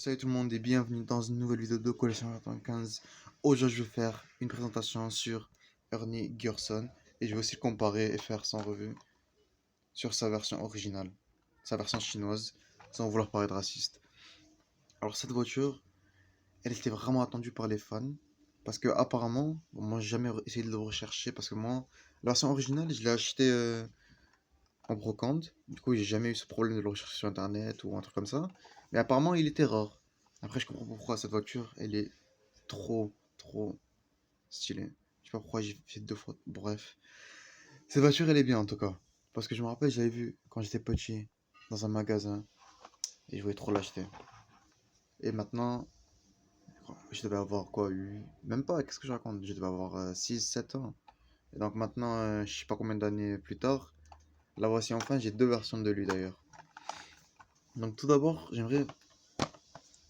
Salut tout le monde et bienvenue dans une nouvelle vidéo de Collection 95. Aujourd'hui je vais faire une présentation sur Ernie Gerson et je vais aussi le comparer et faire son revue sur sa version originale, sa version chinoise, sans vouloir paraître raciste. Alors cette voiture, elle était vraiment attendue par les fans parce que apparemment, bon, moi j'ai jamais essayé de le rechercher parce que moi, la version originale je l'ai acheté en brocante. Du coup j'ai jamais eu ce problème de le rechercher sur internet ou un truc comme ça. Mais apparemment il était rare. Après je comprends pourquoi cette voiture, elle est trop stylée. Je sais pas pourquoi j'ai fait deux fois. Bref. Cette voiture, elle est bien en tout cas. Parce que je me rappelle, j'avais vu quand j'étais petit dans un magasin et je voulais trop l'acheter. Et maintenant, je devais avoir quoi même pas, qu'est-ce que je raconte? Je devais avoir 6 7 ans. Et donc maintenant, je sais pas combien d'années plus tard, la voici enfin. J'ai deux versions de lui d'ailleurs. Donc tout d'abord, j'aimerais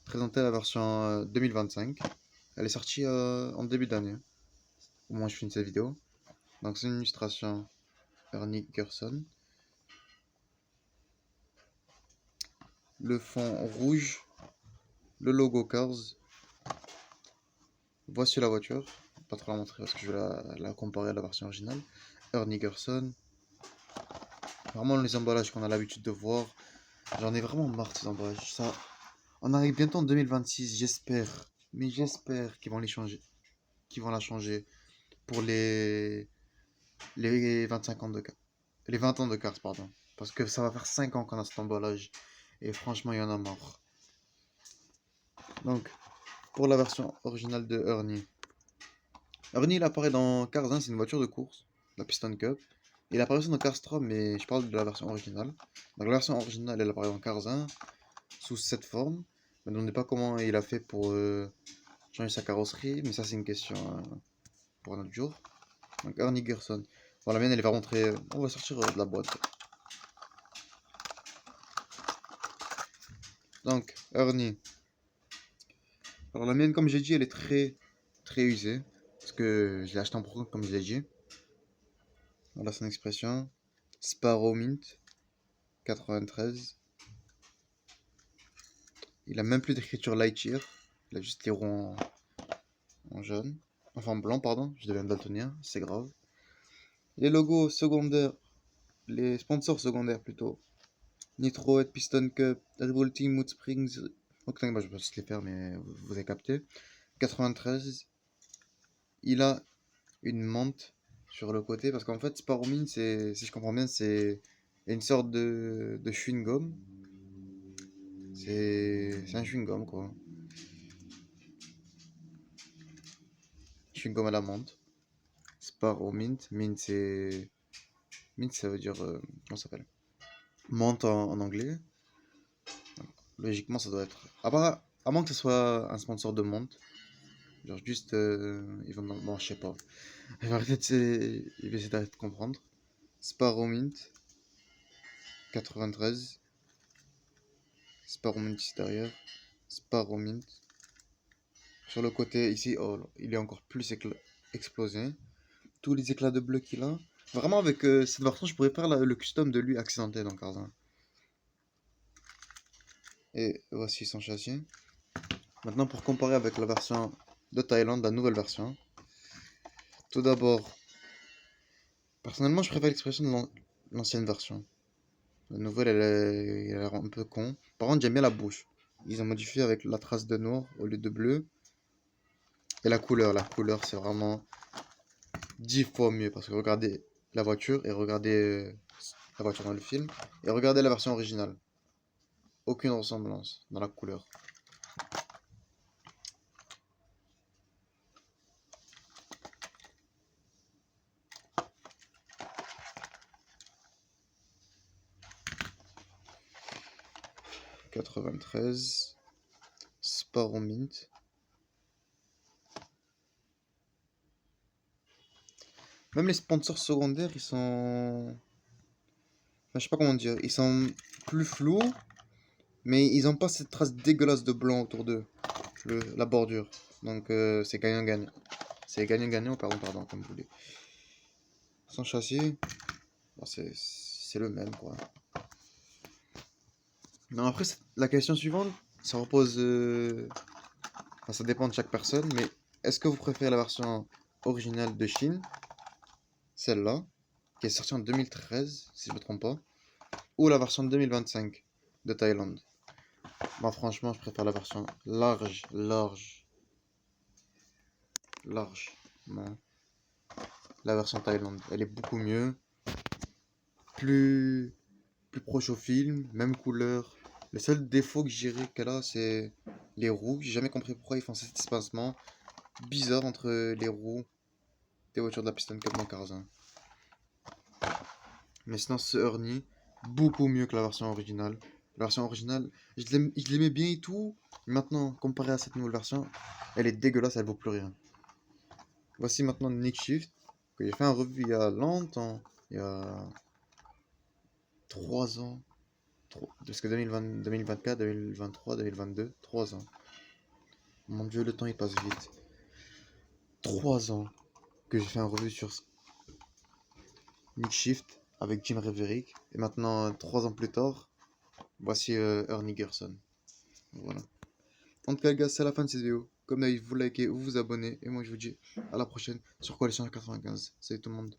présenter la version 2025. Elle est sortie en début d'année. Au moins, je finis cette vidéo. Donc c'est une illustration Ernie Gerson. Le fond rouge, le logo Cars. Voici la voiture. Pas trop la montrer parce que je vais la comparer à la version originale. Ernie Gerson. Vraiment les emballages qu'on a l'habitude de voir. J'en ai vraiment marre de ces emballages. Ça, on arrive bientôt en 2026, j'espère. Mais j'espère qu'ils vont les changer. Qu'ils vont la changer pour les 25 ans de Cars. Les 20 ans de Cars, pardon. Parce que ça va faire 5 ans qu'on a cet emballage. Et franchement, il y en a marre. Donc, pour la version originale de Ernie. Ernie, il apparaît dans Cars 1, c'est une voiture de course, la Piston Cup. Il apparaît aussi dans Cars 3, mais je parle de la version originale. Donc la version originale, elle apparaît dans Cars 1, sous cette forme. Je me demandez pas comment il a fait pour changer sa carrosserie, mais ça c'est une question pour un autre jour. Donc Ernie Gerson. Bon, la mienne, elle va rentrer, on va sortir de la boîte. Donc, Ernie. Alors la mienne, comme j'ai dit, elle est très usée. Parce que je l'ai acheté en pro, comme je l'ai dit. Voilà son expression. Sparrow Mint 93. Il a même plus d'écriture Lightyear. Il a juste les ronds en jaune. Enfin en blanc, pardon. Je deviens daltonien, c'est grave. Les logos secondaires, les sponsors secondaires plutôt. Nitro, Head Piston Cup, Red Bull Team, Mood Springs. Ok, moi je vais pas tous les faire, mais vous avez capté. 93. Il a une menthe sur le côté parce qu'en fait, Sparrowmin, c'est, si je comprends bien, c'est une sorte de chewing-gum. C'est un chewing-gum quoi. Chewing-gum à la menthe. Sparrow Mint. Mint, ça veut dire. Comment ça s'appelle? Menthe en anglais. Logiquement, ça doit être. À moins que ce soit un sponsor de menthe. Genre juste. Ils vont. Bon, je sais pas. Je vais je vais essayer d'arrêter de comprendre. Sparrow Mint. 93. Sparrow Mint ici derrière. Sparrow Mint. Sur le côté ici, oh, il est encore plus explosé. Tous les éclats de bleu qu'il a. Vraiment, avec cette version, je pourrais faire le custom de lui accidenté dans Cars 1. Et voici son châssis. Maintenant, pour comparer avec la version de Thaïlande, la nouvelle version. Tout d'abord, personnellement, je préfère l'expression de l'ancienne version. La nouvelle, elle a l'air un peu con. Par contre, j'aime bien la bouche. Ils ont modifié avec la trace de noir au lieu de bleu. Et la couleur, c'est vraiment 10 fois mieux. Parce que regardez la voiture et regardez la voiture dans le film. Et regardez la version originale. Aucune ressemblance dans la couleur. « 93. Sparrow Mint. Même les sponsors secondaires, ils sont... Enfin, je sais pas comment dire. Ils sont plus flous, mais ils ont pas cette trace dégueulasse de blanc autour d'eux. La bordure. Donc c'est gagnant-gagnant. C'est gagnant-gagnant, pardon, comme vous voulez. Son châssis, bon, c'est le même, quoi. Non, après, la question suivante, Ça repose... enfin, ça dépend de chaque personne, mais est-ce que vous préférez la version originale de Chine, celle-là, qui est sortie en 2013, si je ne me trompe pas, ou la version 2025 de Thaïlande? Moi, franchement, je préfère la version largement la version Thaïlande. Elle est beaucoup mieux, plus, plus proche au film, même couleur. Le seul défaut que je dirais qu'elle a, c'est les roues. J'ai jamais compris pourquoi ils font cet espacement bizarre entre les roues des voitures de la Piston Cup dans Cars 1. Mais sinon, ce Ernie, beaucoup mieux que la version originale. La version originale, je l'aimais bien et tout. Mais maintenant, comparé à cette nouvelle version, elle est dégueulasse, elle vaut plus rien. Voici maintenant Nick Shift, que j'ai fait un review il y a longtemps, il y a 3 ans. Parce que 2020, 2024, 2023, 2022, 3 ans. Mon dieu, le temps il passe vite. 3 ans que j'ai fait un review sur Nick Shift avec Jim Reverick. Et maintenant, 3 ans plus tard, voici Ernie Gerson. Voilà. En tout cas, les gars, c'est la fin de cette vidéo. Comme d'habitude, vous likez, vous vous abonnez. Et moi, je vous dis à la prochaine sur Coalition 95. Salut tout le monde.